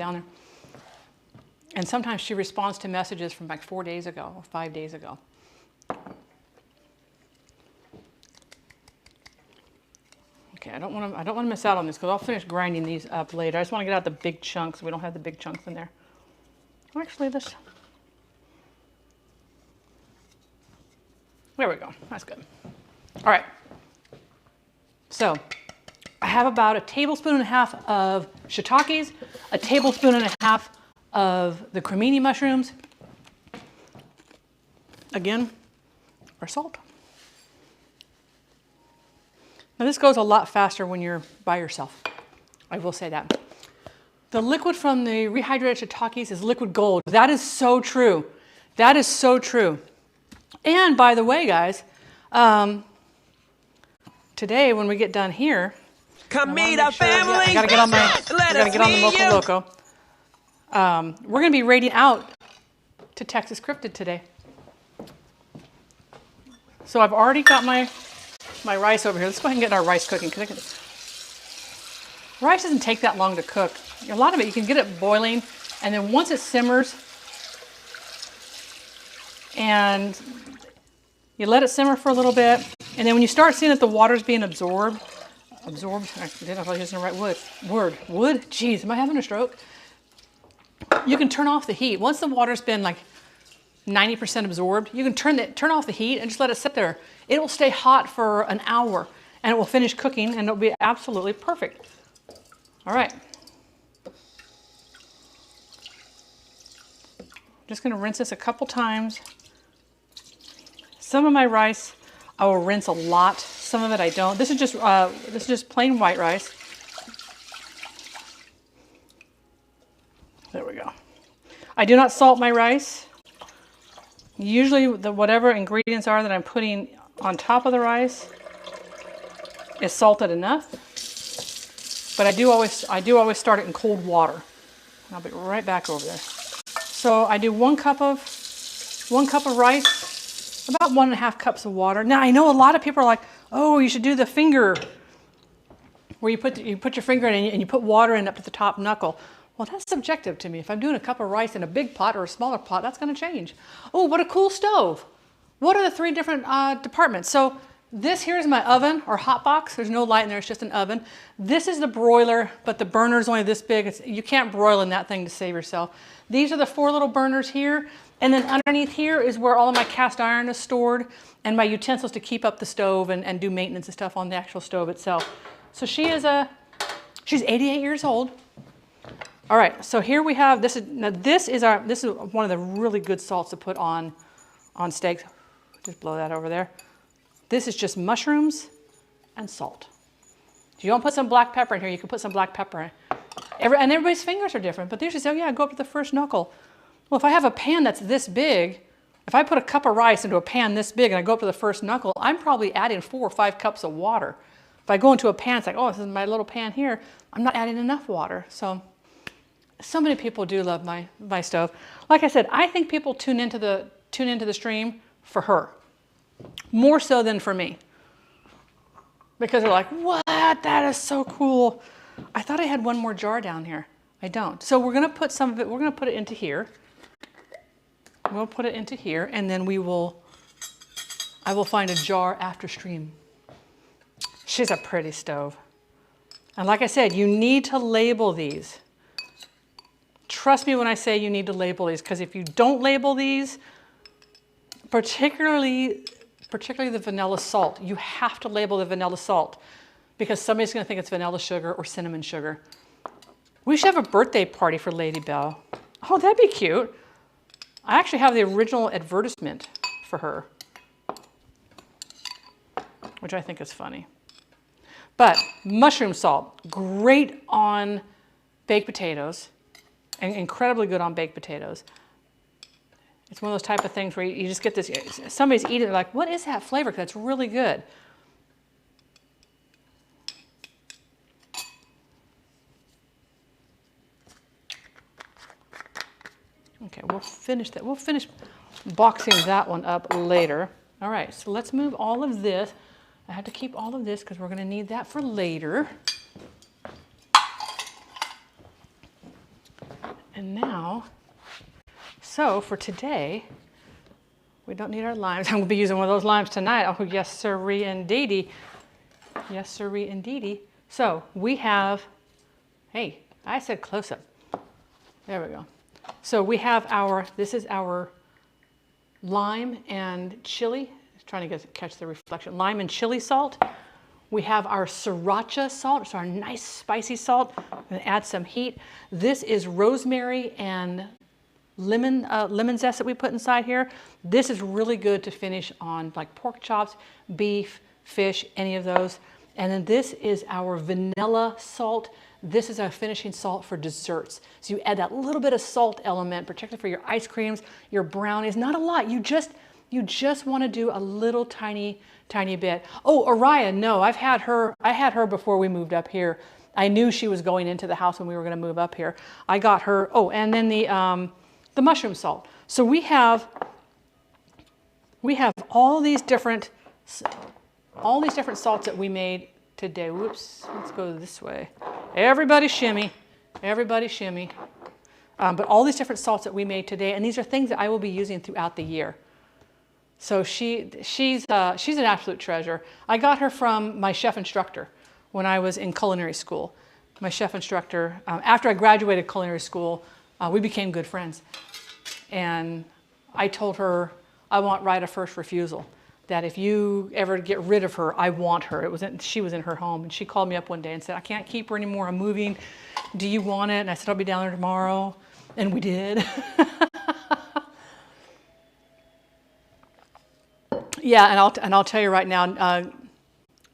down there. And sometimes she responds to messages from like 4 days ago or 5 days ago. Okay, I don't want to miss out on this because I'll finish grinding these up later. I just want to get out the big chunks. We don't have the big chunks in there. Actually, this. There we go. That's good. All right. So I have about a tablespoon and a half of shiitakes, a tablespoon and a half of the cremini mushrooms. Again, our salt. Now this goes a lot faster when you're by yourself. I will say that. The liquid from the rehydrated shiitakes is liquid gold. That is so true. That is so true. And by the way, guys, today when we get done here, come meet our family. I gotta get on the Moco Loco. We're gonna be raiding out to Texas Cryptid today. So I've already got my rice over here. Let's go ahead and get our rice cooking. Rice doesn't take that long to cook. A lot of it, you can get it boiling, and then once it simmers, and you let it simmer for a little bit, and then when you start seeing that the water's being absorbed, I didn't know if I was using the right word. Geez, am I having a stroke? You can turn off the heat. Once the water's been like 90% absorbed, you can turn off the heat and just let it sit there. It will stay hot for an hour, and it will finish cooking, and it'll be absolutely perfect. All right. Just gonna rinse this a couple times. Some of my rice I will rinse a lot. Some of it I don't. This is just plain white rice. There we go. I do not salt my rice. Usually whatever ingredients are that I'm putting on top of the rice is salted enough. But I do always start it in cold water. I'll be right back over there. So I do 1 cup of rice, about 1.5 cups of water. Now I know a lot of people are like, oh, you should do the finger, where you put your finger in and you put water in up to the top knuckle. Well, that's subjective to me. If I'm doing a cup of rice in a big pot or a smaller pot, that's going to change. Oh, what a cool stove. What are the 3 different departments? So this here is my oven or hot box. There's no light in there, it's just an oven. This is the broiler, but the burner is only this big. You can't broil in that thing to save yourself. These are the 4 little burners here. And then underneath here is where all of my cast iron is stored and my utensils to keep up the stove and do maintenance and stuff on the actual stove itself. So she's 88 years old. All right, so here we have, this is one of the really good salts to put on steaks. Just blow that over there. This is just mushrooms and salt. If you want to put some black pepper in here, you can put some black pepper in. And everybody's fingers are different, but they usually say, oh yeah, go up to the first knuckle. Well, if I have a pan that's this big, if I put a cup of rice into a pan this big and I go up to the first knuckle, I'm probably adding 4 or 5 cups of water. If I go into a pan, it's like, oh, this is my little pan here. I'm not adding enough water. So many people do love my stove. Like I said, I think people tune into the stream for her, more so than for me, because they're like, what? That is so cool. I thought I had one more jar down here. I don't. So we're gonna put some of it. We're gonna put it into here. We'll put it into here, and then I will find a jar after stream. She's a pretty stove, and like I said, you need to label these. Trust me when I say you need to label these, because if you don't label these, particularly the vanilla salt, you have to label the vanilla salt, because somebody's going to think it's vanilla sugar or cinnamon sugar. We should have a birthday party for Lady Belle. Oh, that'd be cute. I actually have the original advertisement for her, which I think is funny. But mushroom salt, great on baked potatoes. And incredibly good on baked potatoes. It's one of those type of things where you just get this, somebody's eating it like, what is that flavor? Because it's really good. Okay, we'll finish that. We'll finish boxing that one up later. All right, so let's move all of this. I have to keep all of this because we're going to need that for later. And now, so for today, we don't need our limes. I'm going to be using one of those limes tonight. Oh, yes, sirree, indeedy. Yes, sirree, indeedy. So we have, hey, I said close up. There we go. So we have our, this is our lime and chili. Trying to catch the reflection. Lime and chili salt. We have our sriracha salt. It's our nice spicy salt. I'm going to add some heat. This is rosemary and lemon zest that we put inside here. This is really good to finish on like pork chops, beef, fish, any of those. And then this is our vanilla salt. This is our finishing salt for desserts. So you add that little bit of salt element, particularly for your ice creams, your brownies. Not a lot. You just want to do a little tiny bit. Oh, Araya, no, I had her before we moved up here. I knew she was going into the house when we were going to move up here. I got her. Oh, and then the mushroom salt. So we have all these different salts that we made today. Whoops, let's go this way. Everybody shimmy, everybody shimmy. But all these different salts that we made today, and these are things that I will be using throughout the year. So she's an absolute treasure. I got her from my chef instructor when I was in culinary school. My chef instructor, after I graduated culinary school, we became good friends. And I told her, I want right of first refusal. That if you ever get rid of her, I want her. She was in her home, and she called me up one day and said, I can't keep her anymore, I'm moving. Do you want it? And I said, I'll be down there tomorrow. And we did. Yeah, and I'll tell you right now,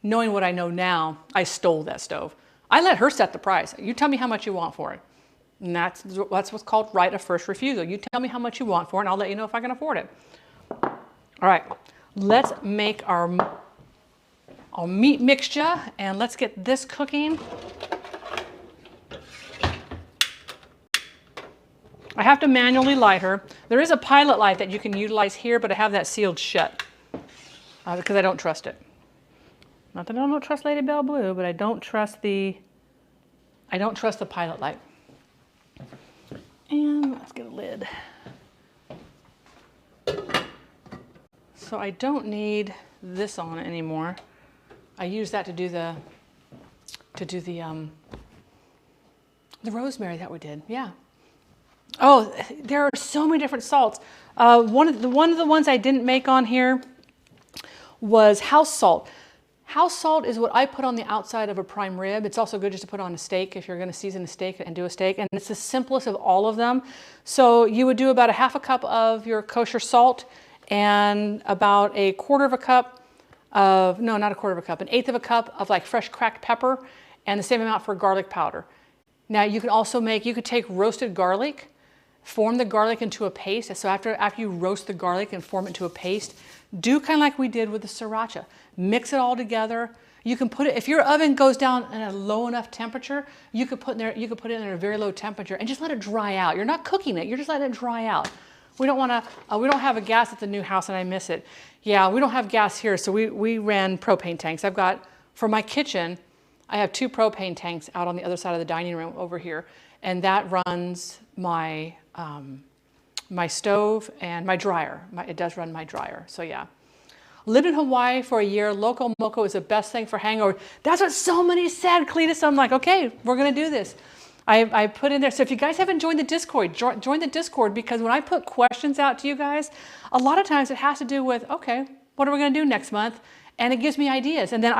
knowing what I know now, I stole that stove. I let her set the price. You tell me how much you want for it. And that's what's called right of first refusal. You tell me how much you want for it, and I'll let you know if I can afford it. All right, let's make our meat mixture, and let's get this cooking. I have to manually light her. There is a pilot light that you can utilize here, but I have that sealed shut because I don't trust it. Not that I don't trust Lady Belle Blue, but I don't trust the pilot light. And let's get a lid. So I don't need this on anymore. I use that to do the rosemary that we did. Yeah. Oh, there are so many different salts. One of the ones I didn't make on here was house salt. House salt is what I put on the outside of a prime rib. It's also good just to put on a steak if you're going to season a steak and do a steak. And it's the simplest of all of them. So you would do about a half a cup of your kosher salt and about a quarter of a cup of, no, not a quarter of a cup, an eighth of a cup of like fresh cracked pepper, and the same amount for garlic powder. Now you could also you could take roasted garlic, form the garlic into a paste. So after you roast the garlic and form it into a paste, do kind of like we did with the sriracha. Mix it all together. You can put it, if your oven goes down at a low enough temperature, you could put it in at a very low temperature and just let it dry out. You're not cooking it, you're just letting it dry out. We don't have a gas at the new house, and I miss it. Yeah, we don't have gas here, so we ran propane tanks. I've got, for my kitchen, I have 2 propane tanks out on the other side of the dining room over here, and that runs my my stove and my dryer. It does run my dryer, so yeah. Lived in Hawaii for a year. Loco moco is the best thing for hangover. That's what so many said, Cletus. So I'm like, okay, we're gonna do this. I put in there, so if you guys haven't joined the Discord, join the Discord, because when I put questions out to you guys, a lot of times it has to do with, okay, what are we gonna do next month? And it gives me ideas. And then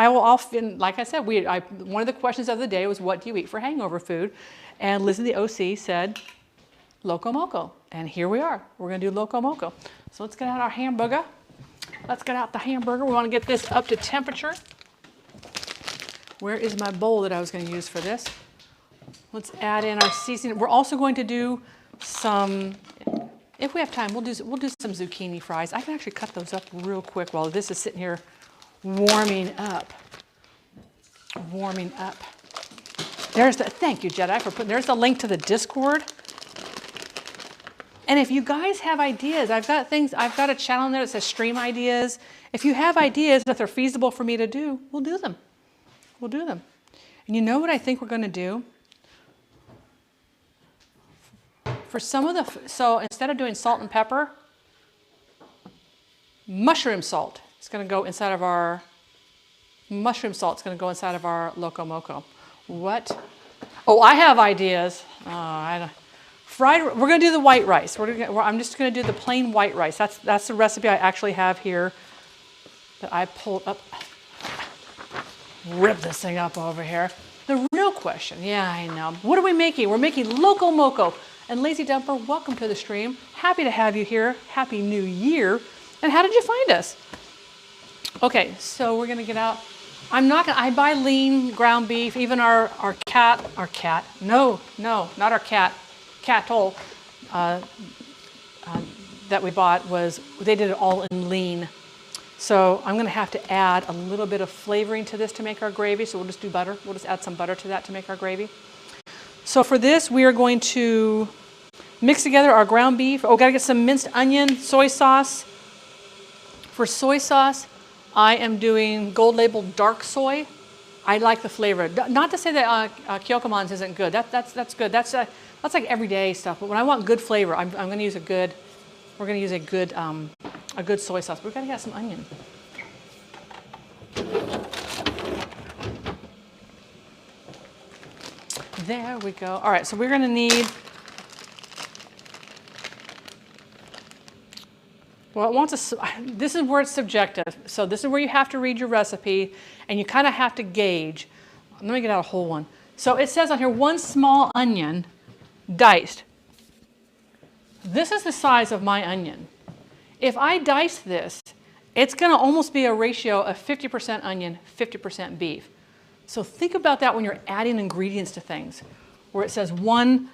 like I said, one of the questions of the day was, what do you eat for hangover food? And Lizzie the OC said, Loco moco. And here we are. We're gonna do Loco moco. So let's get out our hamburger. Let's get out the hamburger. We wanna get this up to temperature. Where is my bowl that I was gonna use for this? Let's add in our seasoning. We're also going to do some, if we have time, we'll do some zucchini fries. I can actually cut those up real quick while this is sitting here warming up. Thank you, Jedi, for putting, there's the link to the Discord. And if you guys have ideas, I've got a channel in there that says stream ideas. If you have ideas that are feasible for me to do, we'll do them. And you know what I think we're gonna do? For some of the, so instead of doing salt and pepper, mushroom salt is going to go inside of our, mushroom salt is going to go inside of our loco moco. What? Oh, I have ideas. Fried, we're going to do the white rice. I'm just going to do the plain white rice. That's the recipe I actually have here that I pulled up. Rip this thing up over here. The real question, yeah, I know. What are we making? We're making loco moco. And Lazy Dumper, welcome to the stream. Happy to have you here. Happy New Year. And how did you find us? Okay, so we're gonna get out. I buy lean ground beef. Even our cat, no, not our cat, cattle that we bought they did it all in lean. So I'm gonna have to add a little bit of flavoring to this to make our gravy. So we'll just do butter. We'll just add some butter to that to make our gravy. So for this, we are going to mix together our ground beef. Oh, gotta get some minced onion, soy sauce. For soy sauce, I am doing gold labeled dark soy. I like the flavor. Not to say that Kyokoman's isn't good. That's good. That's like everyday stuff. But when I want good flavor, I'm going to use we're going to use a good soy sauce. But we've got to get some onion. There we go. All right, so we're going to need, well, it wants this is where it's subjective. So this is where you have to read your recipe and you kind of have to gauge. Let me get out a whole one. So it says on here, 1 small onion diced. This is the size of my onion. If I dice this, it's going to almost be a ratio of 50% onion, 50% beef. So think about that when you're adding ingredients to things, where it says one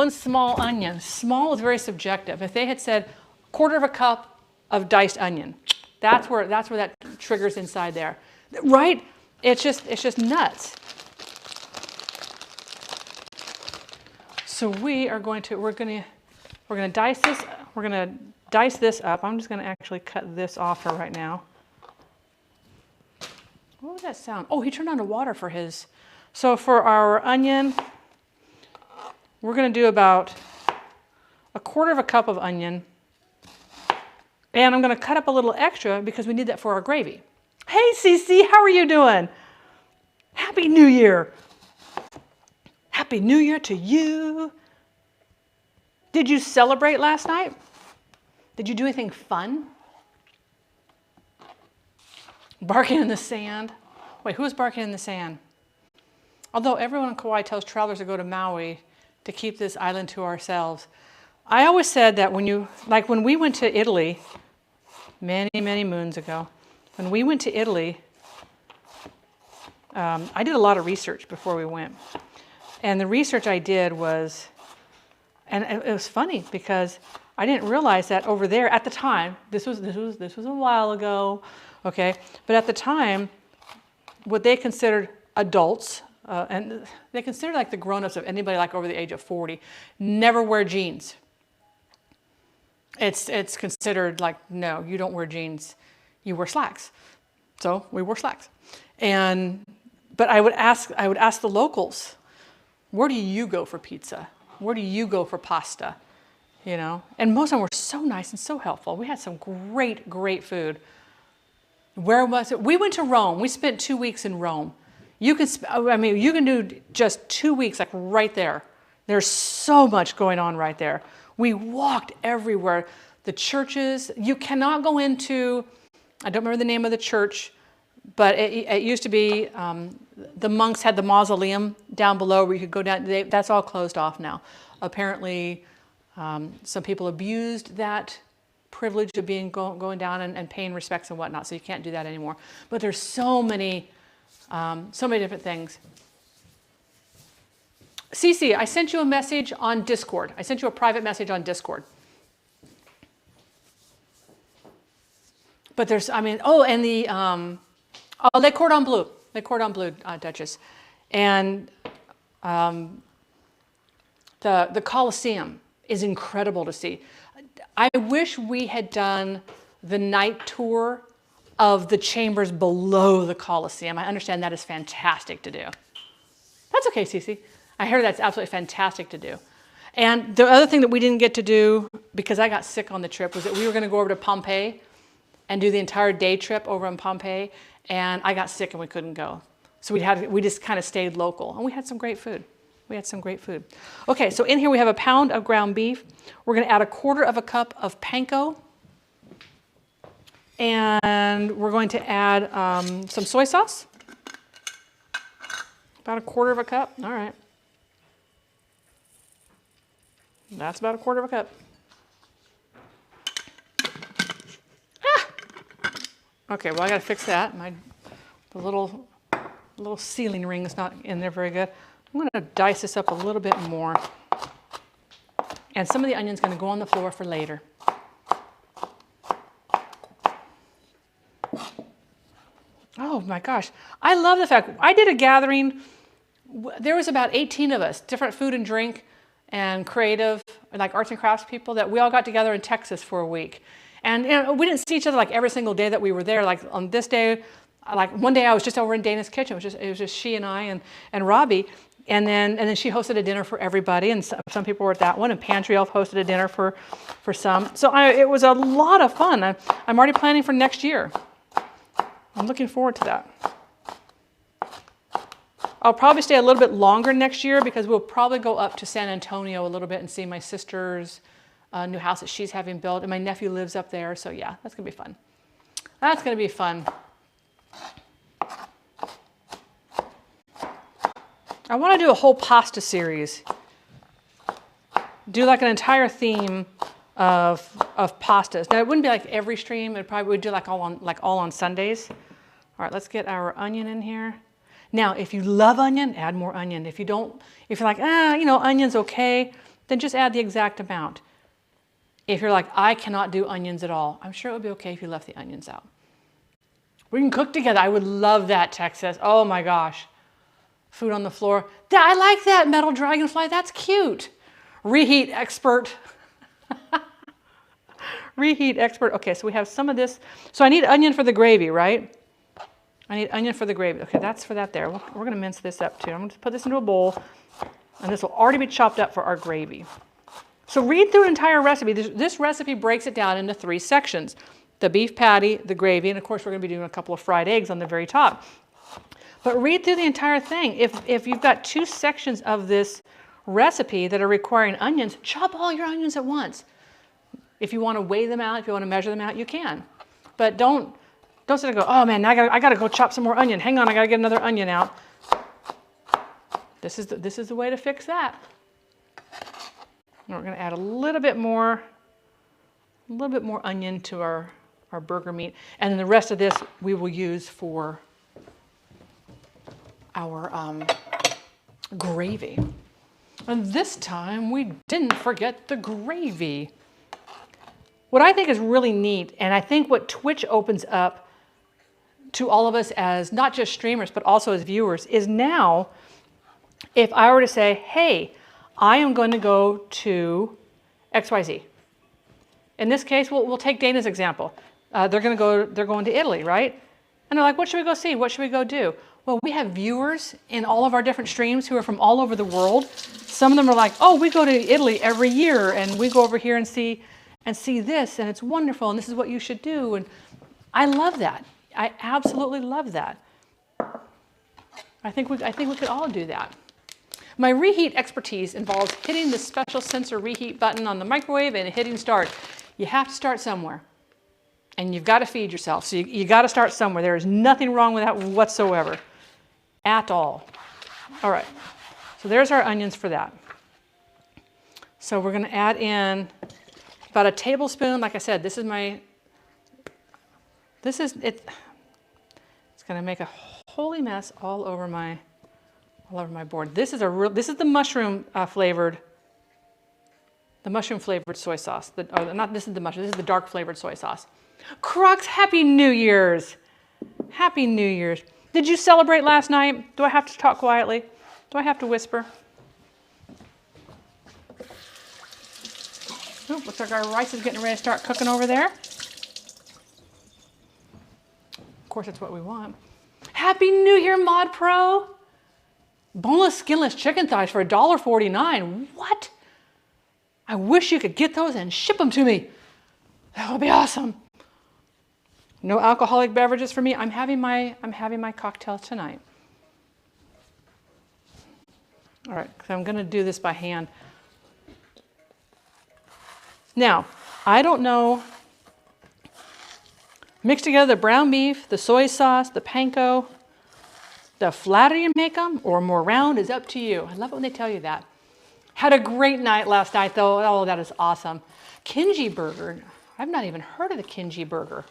small onion. Small is very subjective. If they had said 1/4 cup of diced onion, that's where that triggers inside there, right? It's just nuts. So we're going to dice this. We're going to dice this up. I'm just going to actually cut this off for right now. What would that sound? Oh, he turned on the water for his. So for our onion, we're going to do about 1/4 cup of onion. And I'm going to cut up a little extra because we need that for our gravy. Hey, Cece, how are you doing? Happy New Year. Happy New Year to you. Did you celebrate last night? Did you do anything fun? Barking in the sand. Wait, who was barking in the sand? Although everyone in Kauai tells travelers to go to Maui to keep this island to ourselves. I always said that when we went to Italy, many, many moons ago, when we went to Italy, I did a lot of research before we went. And the research I did was, and it was funny because I didn't realize that over there at the time, this was a while ago, okay? But at the time, what they considered adults, and they considered like the grown-ups of anybody like over the age of 40, never wear jeans. It's considered like, no, you don't wear jeans, you wear slacks. So we wore slacks. But I would ask the locals, where do you go for pizza? Where do you go for pasta? You know, and most of them were so nice and so helpful. We had some great, great food. Where was it? We went to Rome. We spent 2 weeks in Rome. You can do just 2 weeks, like right there. There's so much going on right there. We walked everywhere. The churches, you cannot go into, I don't remember the name of the church, but it used to be, the monks had the mausoleum down below where you could go down. That's all closed off now. Apparently, some people abused that privilege of going down and paying respects and whatnot, so you can't do that anymore. But there's so many different things. Cece, I sent you a message on Discord. I sent you a private message on Discord. But there's, and the, Le Cordon Bleu, Duchess. And the Colosseum is incredible to see. I wish we had done the night tour of the chambers below the Colosseum. I understand that is fantastic to do. That's okay, Cece. I heard that's absolutely fantastic to do. And the other thing that we didn't get to do, because I got sick on the trip, was that we were going to go over to Pompeii and do the entire day trip over in Pompeii, and I got sick and we couldn't go. So we just kind of stayed local, and we had some great food. We had some great food. Okay, so in here we have a pound of ground beef. We're going to add 1/4 cup of panko, and we're going to add some soy sauce. About 1/4 cup. All right. That's about 1/4 cup. Ah! Okay, well I gotta fix that. The little ceiling ring is not in there very good. I'm gonna dice this up a little bit more. And some of the onion's gonna go on the floor for later. Oh my gosh, I love the fact, I did a gathering, there was about 18 of us, different food and drink and creative, like arts and crafts people, that we all got together in Texas for a week. And you know, we didn't see each other like every single day that we were there. Like on this day, like one day I was just over in Dana's kitchen. It was just she and I and Robbie. And then she hosted a dinner for everybody, and some people were at that one, and Pantry Elf hosted a dinner for some. So it was a lot of fun. I'm already planning for next year. I'm looking forward to that. I'll probably stay a little bit longer next year because we'll probably go up to San Antonio a little bit and see my sister's new house that she's having built, and my nephew lives up there. So yeah, that's gonna be fun. That's gonna be fun. I want to do a whole pasta series. Do like an entire theme of pastas. Now it wouldn't be like every stream. It probably would do like all on Sundays. All right, let's get our onion in here. Now, if you love onion, add more onion. If you don't, if you're like, you know, onion's okay, then just add the exact amount. If you're like, I cannot do onions at all, I'm sure it would be okay if you left the onions out. We can cook together. I would love that, Texas. Oh my gosh. Food on the floor. I like that, metal dragonfly. That's cute. Reheat expert. Reheat expert. Okay, so we have some of this. So I need onion for the gravy, right? I need onion for the gravy. Okay, that's for that there. We're going to mince this up too. I'm going to put this into a bowl, and this will already be chopped up for our gravy. So read through an entire recipe. This recipe breaks it down into 3 sections. The beef patty, the gravy, and of course we're going to be doing a couple of fried eggs on the very top. But read through the entire thing. If you've got 2 sections of this recipe that are requiring onions, chop all your onions at once. If you want to weigh them out, if you want to measure them out, you can. But don't sit and go, oh man, now I gotta go chop some more onion. Hang on, I gotta get another onion out. This is the way to fix that. And we're gonna add a little bit more onion to our burger meat, and then the rest of this we will use for our gravy. And this time we didn't forget the gravy. What I think is really neat, and I think what Twitch opens up to all of us as not just streamers, but also as viewers, is now, if I were to say, hey, I am going to go to XYZ. In this case, we'll take Dana's example. They're going to Italy, right? And they're like, what should we go see? What should we go do? Well, we have viewers in all of our different streams who are from all over the world. Some of them are like, oh, we go to Italy every year, and we go over here and see this, and it's wonderful, and this is what you should do. And I love that. I absolutely love that. I think we could all do that. My reheat expertise involves hitting the special sensor reheat button on the microwave and hitting start. You have to start somewhere, and you've got to feed yourself. So you got to start somewhere. There is nothing wrong with that whatsoever, at all. All right, so there's our onions for that. So we're going to add in about a tablespoon. Like I said, it's going to make a holy mess all over my board. This is the mushroom flavored soy sauce. This is the dark flavored soy sauce. Crux, Happy New Year's. Happy New Year's. Did you celebrate last night? Do I have to talk quietly? Do I have to whisper? Oh, looks like our rice is getting ready to start cooking over there. Of course, that's what we want. Happy New Year, Mod Pro. Boneless, skinless chicken thighs for $1.49. What? I wish you could get those and ship them to me. That would be awesome. No alcoholic beverages for me. I'm having my cocktail tonight. All right, so I'm going to do this by hand. Now, I don't know. Mix together the brown beef, the soy sauce, the panko. The flatter you make them or more round is up to you. I love it when they tell you that. Had a great night last night though. Oh, that is awesome. Kinji burger. I've not even heard of the kinji burger.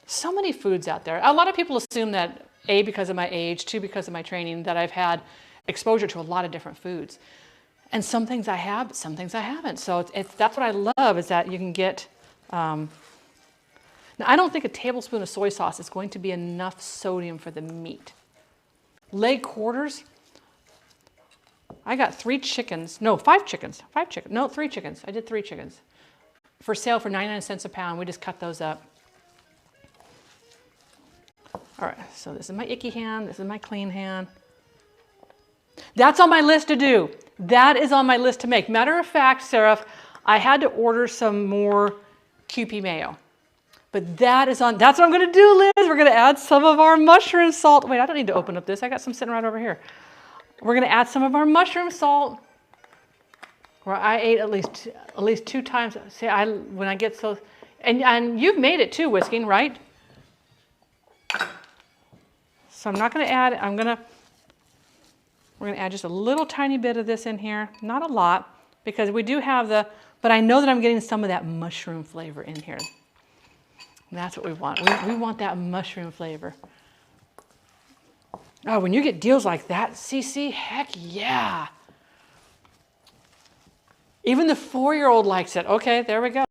So many foods out there. A lot of people assume that A, because of my age, 2, because of my training, that I've had exposure to a lot of different foods. And some things I have, some things I haven't. So that's what I love, is that you can get, now I don't think a tablespoon of soy sauce is going to be enough sodium for the meat. Leg quarters, I got 3 chickens, no, 5 chickens, 5 chickens, no, 3 chickens. I did 3 chickens for sale for 99 cents a pound. We just cut those up. All right, so this is my icky hand, this is my clean hand. That's on my list to do. That is on my list to make. Matter of fact, Sarah, I had to order some more QP mayo. But that's what I'm going to do, Liz. We're going to add some of our mushroom salt. Wait, I don't need to open up this. I got some sitting right over here. We're going to add some of our mushroom salt. Where I ate at least 2 times. See, when I get so, and you've made it too, whisking, right? So I'm not going to add. We're going to add just a little tiny bit of this in here, not a lot, because we do have but I know that I'm getting some of that mushroom flavor in here. And that's what we want. We want that mushroom flavor. Oh, when you get deals like that, CC, heck yeah. Even the 4-year-old likes it. Okay, there we go.